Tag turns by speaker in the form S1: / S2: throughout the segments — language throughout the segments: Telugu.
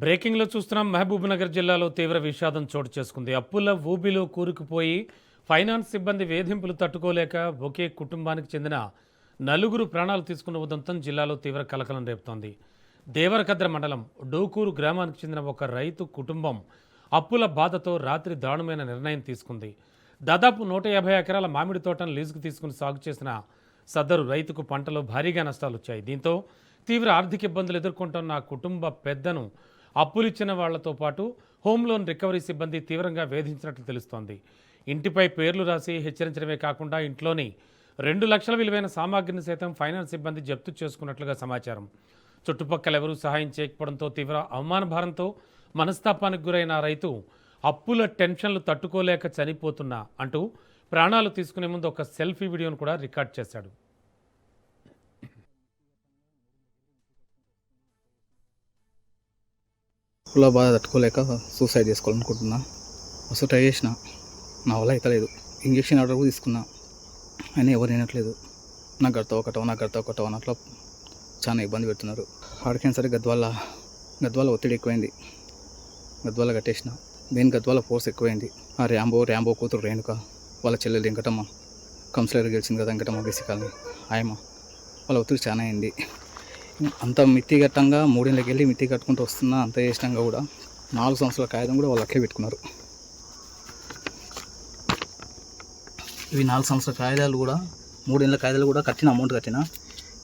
S1: బ్రేకింగ్లో చూస్తున్నాం. మహబూబ్నగర్ జిల్లాలో తీవ్ర విషాదం చోటు చేసుకుంది. అప్పుల ఊబిలో కూరుకుపోయి ఫైనాన్స్ సిబ్బంది వేధింపులు తట్టుకోలేక ఒకే కుటుంబానికి చెందిన నలుగురు ప్రాణాలు తీసుకున్న ఉదంతం జిల్లాలో తీవ్ర కలకలం రేపుతోంది. దేవరకద్ర మండలం డోకూరు గ్రామానికి చెందిన ఒక రైతు కుటుంబం అప్పుల బాధతో రాత్రి దారుణమైన నిర్ణయం తీసుకుంది. దాదాపు 150 ఎకరాల మామిడి తోటను లీజుకు తీసుకుని సాగు చేసిన సదరు రైతుకు పంటలో భారీగా నష్టాలు వచ్చాయి. దీంతో తీవ్ర ఆర్థిక ఇబ్బందులు ఎదుర్కొంటున్న ఆ కుటుంబ పెద్దను అప్పులిచ్చిన వాళ్లతో పాటు హోమ్ లోన్ రికవరీ సిబ్బంది తీవ్రంగా వేధించినట్లు తెలుస్తోంది. ఇంటిపై పేర్లు రాసి హెచ్చరించడమే కాకుండా ఇంట్లోని 2 లక్షల విలువైన సామాగ్రిని సైతం ఫైనాన్స్ సిబ్బంది జప్తు చేసుకున్నట్లుగా సమాచారం. చుట్టుపక్కల ఎవరూ సహాయం చేయకపోవడంతో తీవ్ర అవమాన భారంతో మనస్తాపానికి గురైన రైతు అప్పుల టెన్షన్లు తట్టుకోలేక చనిపోతున్నా అంటూ ప్రాణాలు తీసుకునే ముందు ఒక సెల్ఫీ వీడియోను కూడా రికార్డ్ చేశాడు.
S2: అప్పుల బాధ తట్టుకోలేక సూసైడ్ చేసుకోవాలనుకుంటున్నా. మస్తు ట్రై చేసిన, నా వల్ల అవుతలేదు. ఇంజక్షన్ ఆర్డర్ కూడా తీసుకున్నా, అయినా ఎవరు వినట్లేదు. నాకు గడతావు అట్లా చాలా ఇబ్బంది పెడుతున్నారు. ఆడికైనా సరే గద్వాల ఒత్తిడి ఎక్కువైంది. గద్వాల కట్టేసిన, దేని గద్వాల ఫోర్స్ ఎక్కువైంది. ఆ ర్యాంబో కూతురు రేణుక, వాళ్ళ చెల్లెలు వెంకటమ్మ, కౌన్సిలర్ గెలిచింది కదా వెంకటమ్మ బేసికల్ని, ఆయమ్మ, వాళ్ళ ఒత్తిడి చాలా అయింది. అంత మిత్తి కట్టంగా 3 ఏళ్ళకి వెళ్ళి మిత్తి కట్టుకుంటూ వస్తున్నా. అంత చేసినాక కూడా 4 సంవత్సరాల కాగితం కూడా వాళ్ళు అట్లే పెట్టుకున్నారు. ఇవి 4 సంవత్సరాల కాగితాలు కూడా, 3 ఏళ్ళ కాగితాలు కూడా కట్టిన అమౌంట్ కట్టిన,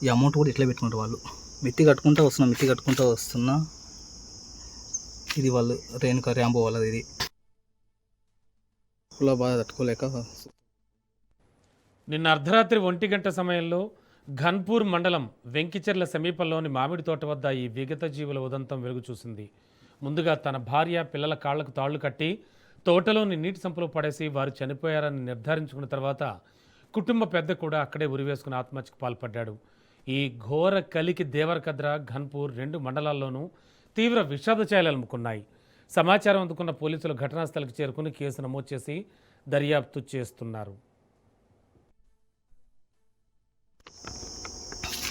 S2: ఈ అమౌంట్ కూడా ఇట్లా పెట్టుకుంటారు వాళ్ళు. మిత్తి కట్టుకుంటూ వస్తున్నా. ఇది వాళ్ళు రేణుక ర్యాంబో వాళ్ళది. ఇది అప్పుల బాధ తట్టుకోలేక
S1: నిన్న అర్ధరాత్రి 1 గంట సమయంలో ఘన్పూర్ మండలం వెంకిచెర్ల సమీపంలోని మామిడి తోట వద్ద ఈ విగత జీవుల ఉదంతం వెలుగు చూసింది. ముందుగా తన భార్య పిల్లల కాళ్లకు తాళ్లు కట్టి తోటలోని నీటి సంపులో పడేసి వారు చనిపోయారని నిర్ధారించుకున్న తర్వాత కుటుంబ పెద్ద కూడా అక్కడే ఉరివేసుకుని ఆత్మహత్యకు పాల్పడ్డాడు. ఈ ఘోర కలికి దేవరకద్ర, ఘన్పూర్ 2 మండలాల్లోనూ తీవ్ర విషాద ఛాయలు అలుముకున్నాయి. సమాచారం అందుకున్న పోలీసులు ఘటనాస్థలికి చేరుకుని కేసు నమోదు చేసి దర్యాప్తు చేస్తున్నారు.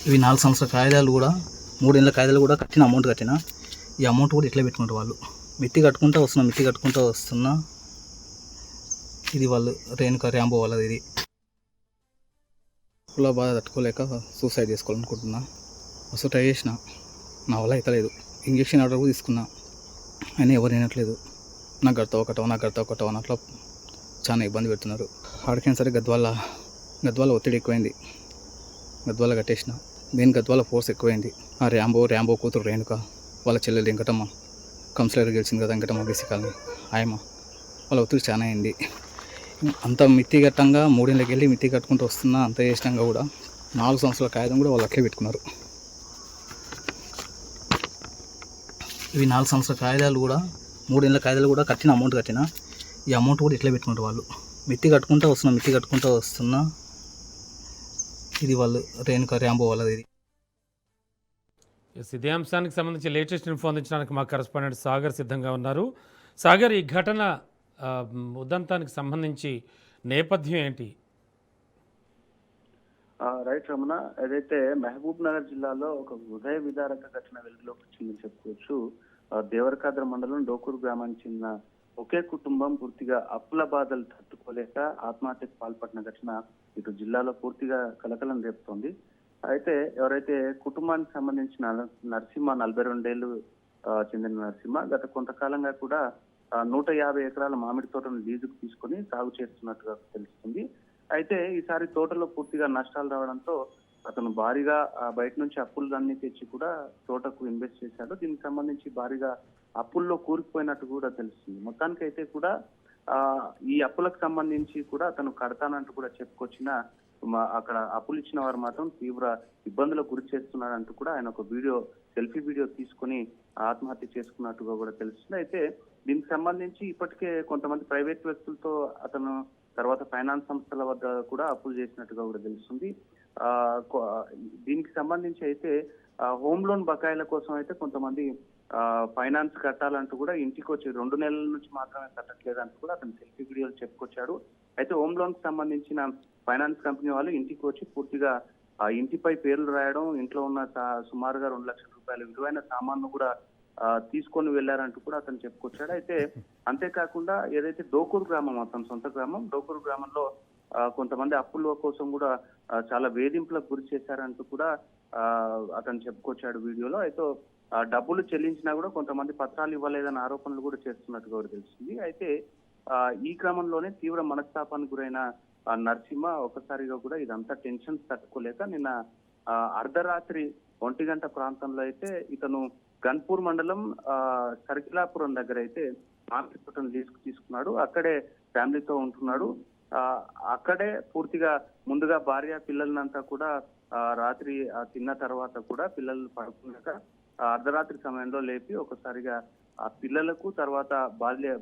S2: ఇవి 4 సంవత్సరాల కాగితాలు కూడా, 3 ఏళ్ళ కాగితాలు కూడా కట్టిన అమౌంట్ కట్టిన, ఈ అమౌంట్ కూడా ఇట్లా పెట్టుకుంటారు వాళ్ళు. మిత్తి కట్టుకుంటూ వస్తున్నా. ఇది వాళ్ళు రేణుక ర్యాంబో వాళ్ళది. ఇది అప్పుల బాధ తట్టుకోలేక సూసైడ్ చేసుకోవాలనుకుంటున్నా. మస్తు ట్రై చేసిన, నా వల్ల అవుతలేదు. ఇంజక్షన్ ఆర్డర్ కూడా తీసుకున్నా, అయినా ఎవరు వినట్లేదు. నాకు గడతావు అట్లా చాలా ఇబ్బంది పెడుతున్నారు. ఆడికైనా సరే గద్వాల ఒత్తిడి ఎక్కువైంది. గద్వాల కట్టేసిన, దేని గద్వాల ఫోర్స్ ఎక్కువైంది. ఆ ర్యాంబో కూతురు రేణుక, వాళ్ళ చెల్లెలు వెంకటమ్మ, కౌన్సిలర్ గెలిచింది కదా వెంకటమ్మ బేసికల్ని, ఆయమ్మ, వాళ్ళ ఒత్తిడి చాలా అయింది. అంత మిత్తి కట్టంగా 3 ఏళ్ళకి వెళ్ళి మిత్తి కట్టుకుంటూ వస్తున్నా. అంత చేసినాక కూడా 4 సంవత్సరాల కాగితం కూడా వాళ్ళు అట్లే పెట్టుకున్నారు. ఇవి 4 సంవత్సరాల కాగితాలు కూడా, 3 ఏళ్ళ కాగితాలు కూడా కట్టిన అమౌంట్ కట్టిన, ఈ అమౌంట్ కూడా ఇట్లా పెట్టుకుంటారు వాళ్ళు. మిత్తి కట్టుకుంటూ వస్తున్నా. ఇది వాళ్ళు రేణుక ర్యాంబో వాళ్ళది. ఇది
S1: ఇదే అంశానికి సంబంధించి లేటెస్ట్ ఇన్ఫో అందించడానికి మా కరెస్పాండెంట్ సాగర్ సిద్ధంగా ఉన్నారు. సాగర్, ఈ ఘటన ఉదంతానికి సంబంధించి నేపథ్యం ఏంటి?
S3: రైట్ రమణ, ఏదైతే మహబూబ్ నగర్ జిల్లాలో ఒక హృదయ విదారక ఘటన వెలుగులోకి వచ్చిందని చెప్పుకోవచ్చు. దేవరకాద్ర మండలం డోకూరు గ్రామానికి చెందిన ఒకే కుటుంబం పూర్తిగా అప్పుల బాధలు తట్టుకోలేక ఆత్మహత్యకు పాల్పడిన ఘటన ఇటు జిల్లాలో పూర్తిగా కలకలం రేపుతోంది. అయితే ఎవరైతే కుటుంబానికి సంబంధించిన నరసింహ, 42 ఏళ్ళు చెందిన నరసింహ గత కొంతకాలంగా కూడా 150 ఎకరాల మామిడి తోటను లీజుకు తీసుకుని సాగు చేస్తున్నట్టుగా తెలుస్తుంది. అయితే ఈసారి తోటలో పూర్తిగా నష్టాలు రావడంతో అతను భారీగా బయట నుంచి అప్పులన్నీ తెచ్చి కూడా తోటకు ఇన్వెస్ట్ చేశాడు. దీనికి సంబంధించి భారీగా అప్పుల్లో కూరుకుపోయినట్టు కూడా తెలుస్తుంది. మొత్తానికి అయితే కూడా ఈ అప్పులకు సంబంధించి కూడా అతను కడతానంటూ కూడా చెప్పుకొచ్చిన అక్కడ అప్పులు ఇచ్చిన వారు మాత్రం తీవ్ర ఇబ్బందులకు గురి చేస్తున్నారంటూ కూడా ఆయన ఒక సెల్ఫీ వీడియో తీసుకుని ఆత్మహత్య చేసుకున్నట్టుగా కూడా తెలుస్తుంది. అయితే దీనికి సంబంధించి ఇప్పటికే కొంతమంది ప్రైవేట్ వ్యక్తులతో అతను తర్వాత ఫైనాన్స్ సంస్థల వద్ద కూడా అప్పులు చేసినట్టుగా కూడా తెలుస్తుంది. దీనికి సంబంధించి అయితే హోమ్ లోన్ బకాయిల కోసం అయితే కొంతమంది ఫైనాన్స్ కట్టాలంటూ కూడా ఇంటికి వచ్చి 2 నెలల నుంచి మాత్రమే కట్టట్లేదంటూ కూడా అతను సెల్ఫీ వీడియోలు చెప్పుకొచ్చాడు. అయితే హోమ్ లోన్ కి సంబంధించిన ఫైనాన్స్ కంపెనీ వాళ్ళు ఇంటికి వచ్చి పూర్తిగా ఆ ఇంటిపై పేర్లు రాయడం, ఇంట్లో ఉన్న సుమారుగా 2 లక్షల రూపాయల విలువైన సామాన్లు కూడా తీసుకొని వెళ్లారంటూ కూడా అతను చెప్పుకొచ్చాడు. అయితే అంతేకాకుండా ఏదైతే డోకూరు గ్రామం, అతని సొంత గ్రామం, డోకూరు గ్రామంలో కొంతమంది అప్పుల కోసం కూడా చాలా వేధింపులకు గురి చేశారంటూ కూడా అతను చెప్పుకొచ్చాడు వీడియోలో. అయితే డబ్బులు చెల్లించినా కూడా కొంతమంది పత్రాలు ఇవ్వలేదన్న ఆరోపణలు కూడా చేస్తున్నట్టుగా కూడా తెలిసింది. అయితే ఈ క్రమంలోనే తీవ్ర మనస్తాపానికి గురైన నరసింహ ఒకసారిగా కూడా ఇదంతా టెన్షన్స్ తట్టుకోలేక నిన్న అర్ధరాత్రి 1 గంట ప్రాంతంలో అయితే ఇతను గన్పూర్ మండలం సర్కిలాపురం దగ్గర అయితే మానసిక లీజుకు తీసుకున్నాడు. అక్కడే ఫ్యామిలీతో ఉంటున్నాడు. అక్కడే పూర్తిగా ముందుగా భార్య పిల్లలనంతా కూడా రాత్రి తిన్న తర్వాత కూడా పిల్లలు పడుకున్నాక అర్ధరాత్రి సమయంలో లేపి ఒకసారిగా ఆ పిల్లలకు తర్వాత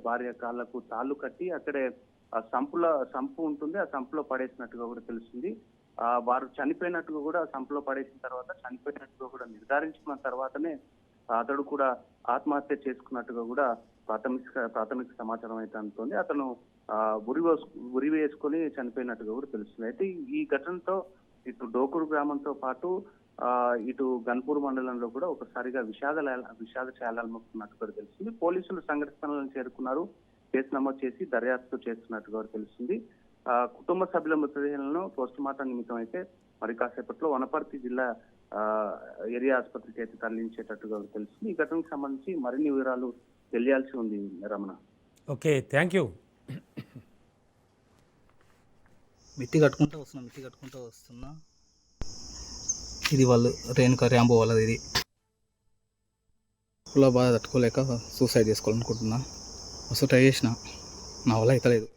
S3: భార్య కాళ్లకు తాళ్ళు కట్టి అక్కడే సంపు ఉంటుంది, ఆ సంపులో పడేసినట్టుగా కూడా తెలిసింది. వారు చనిపోయినట్టుగా కూడా సంపులో పడేసిన తర్వాత చనిపోయినట్టుగా కూడా నిర్ధారించుకున్న తర్వాతనే అతడు కూడా ఆత్మహత్య చేసుకున్నట్టుగా కూడా ప్రాథమిక సమాచారం అయితే అందుతోంది. అతను ఉరి వేసుకొని చనిపోయినట్టుగా కూడా తెలుస్తుంది. అయితే ఈ ఘటనతో ఇటు డోకూరు గ్రామంతో పాటు ఇటు గన్పూర్ మండలంలో కూడా ఒకసారిగా విషాద చేయాలనుకున్నట్టుగా తెలిసింది. పోలీసులు సంఘటన స్థలాలను చేరుకున్నారు, కేసు నమోదు చేసి దర్యాప్తు చేస్తున్నట్టుగా తెలిసింది. కుటుంబ సభ్యుల మృతదేహాలను పోస్ట్ మార్టం నిమిత్తం అయితే మరి కాసేపట్లో వనపర్తి జిల్లా ఏరియా ఆసుపత్రికి అయితే తరలించేటట్టుగా తెలిసింది. ఈ ఘటనకు సంబంధించి మరిన్ని వివరాలు తెలియాల్సి ఉంది రమణ.
S1: Okay, thank you.
S2: మిట్టి కట్టుకుంటూ వస్తున్నా. ఇది వాళ్ళు రేణుకా ర్యాంబో వాళ్ళది. ఇది అప్పుల బాధ తట్టుకోలేక సూసైడ్ చేసుకోవాలనుకుంటున్నా. మస్తు ట్రై చేసిన, నా వల్ల అవుతలేదు.